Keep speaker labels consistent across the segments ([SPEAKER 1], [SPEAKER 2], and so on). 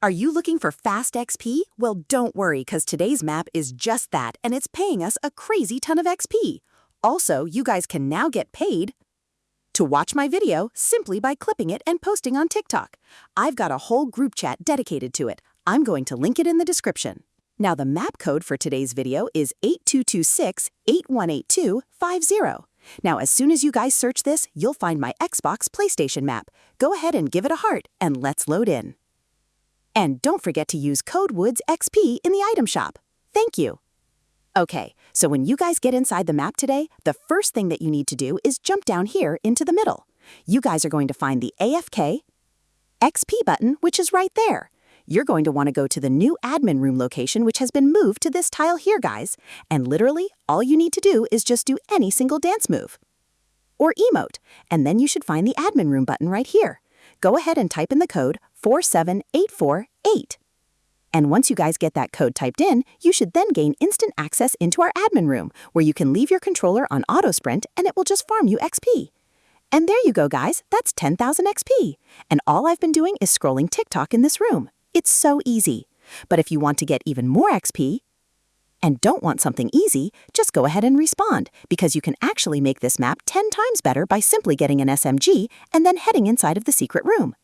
[SPEAKER 1] Are you looking for fast XP? Well, don't worry, because today's map is just that, and it's paying us a crazy ton of XP. Also, you guys can now get paid to watch my video simply by clipping it and posting on TikTok. I've got a whole group chat dedicated to it. I'm going to link it in the description. Now, the map code for today's video is 8226-818250. Now, as soon as you guys search this, you'll find my Xbox PlayStation map. Go ahead and give it a heart, and let's load in. And don't forget to use code WOODSXP in the item shop. Thank you. Okay, so when you guys get inside the map today, the first thing that you need to do is jump down here into the middle. You guys are going to find the AFK XP button, which is right there. You're going to want to go to the new admin room location, which has been moved to this tile here, guys. And literally, all you need to do is just do any single dance move or emote, and then you should find the admin room button right here. Go ahead and type in the code 47848. And once you guys get that code typed in, you should then gain instant access into our admin room, where you can leave your controller on auto sprint and it will just farm you XP. And there you go, guys, that's 10,000 XP. And all I've been doing is scrolling TikTok in this room. It's so easy. But if you want to get even more XP and don't want something easy, just go ahead and respawn, because you can actually make this map 10 times better by simply getting an SMG and then heading inside of the secret room.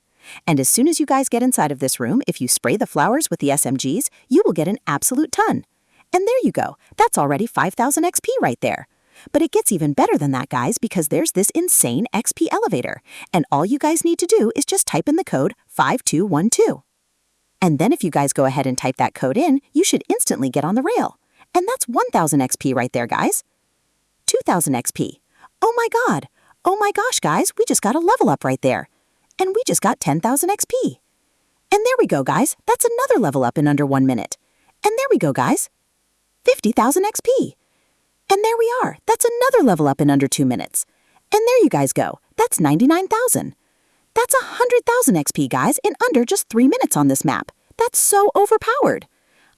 [SPEAKER 1] And as soon as you guys get inside of this room, if you spray the flowers with the SMGs, you will get an absolute ton. And there you go, that's already 5,000 XP right there. But it gets even better than that, guys, because there's this insane XP elevator. And all you guys need to do is just type in the code 5212. And then if you guys go ahead and type that code in, you should instantly get on the rail. And that's 1,000 XP right there, guys. 2,000 XP. Oh my god. Oh my gosh, guys, we just got a level up right there. And we just got 10,000 XP. And there we go, guys. That's another level up in under 1 minute. And there we go, guys. 50,000 XP. And there we are. That's another level up in under 2 minutes. And there you guys go. That's 99,000. That's 100,000 XP, guys, in under just 3 minutes on this map. That's so overpowered.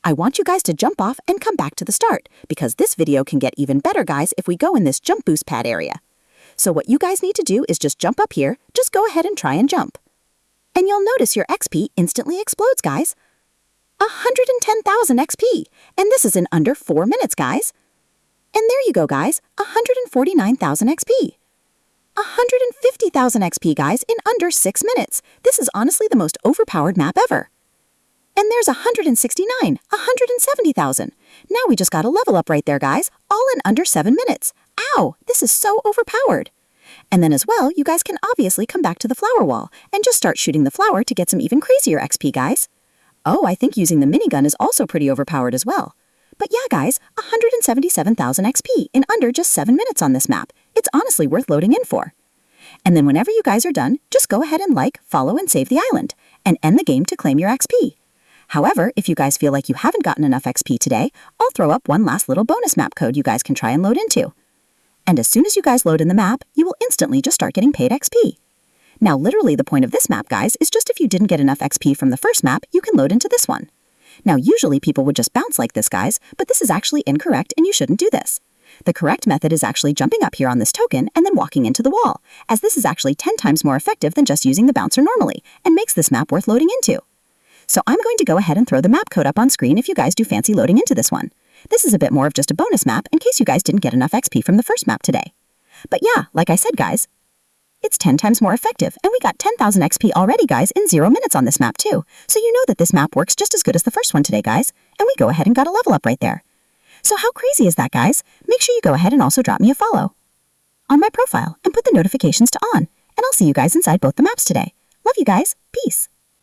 [SPEAKER 1] I want you guys to jump off and come back to the start, because this video can get even better, guys, if we go in this jump boost pad area. So what you guys need to do is just jump up here. Just go ahead and try and jump. And you'll notice your XP instantly explodes, guys. 110,000 XP. And this is in under 4 minutes, guys. And there you go, guys. 149,000 XP. 150,000 XP, guys, in under 6 minutes. This is honestly the most overpowered map ever. And there's 170,000. Now we just got a level up right there, guys, all in under 7 minutes. Ow, this is so overpowered. And then as well, you guys can obviously come back to the flower wall and just start shooting the flower to get some even crazier XP, guys. Oh, I think using the minigun is also pretty overpowered as well. But yeah, guys, 177,000 XP in under just 7 minutes on this map. It's honestly worth loading in for. And then whenever you guys are done, just go ahead and like, follow, and save the island, and end the game to claim your XP. However, if you guys feel like you haven't gotten enough XP today, I'll throw up one last little bonus map code you guys can try and load into. And as soon as you guys load in the map, you will instantly just start getting paid XP. Now, literally the point of this map, guys, is just if you didn't get enough XP from the first map, you can load into this one. Now, usually people would just bounce like this, guys, but this is actually incorrect and you shouldn't do this. The correct method is actually jumping up here on this token and then walking into the wall, as this is actually 10 times more effective than just using the bouncer normally, and makes this map worth loading into. So I'm going to go ahead and throw the map code up on screen if you guys do fancy loading into this one. This is a bit more of just a bonus map in case you guys didn't get enough XP from the first map today. But yeah, like I said, guys, it's 10 times more effective, and we got 10,000 XP already, guys, in 0 minutes on this map too. So you know that this map works just as good as the first one today, guys, and we go ahead and got a level up right there. So how crazy is that, guys? Make sure you go ahead and also drop me a follow on my profile and put the notifications to on, and I'll see you guys inside both the maps today. Love you guys. Peace.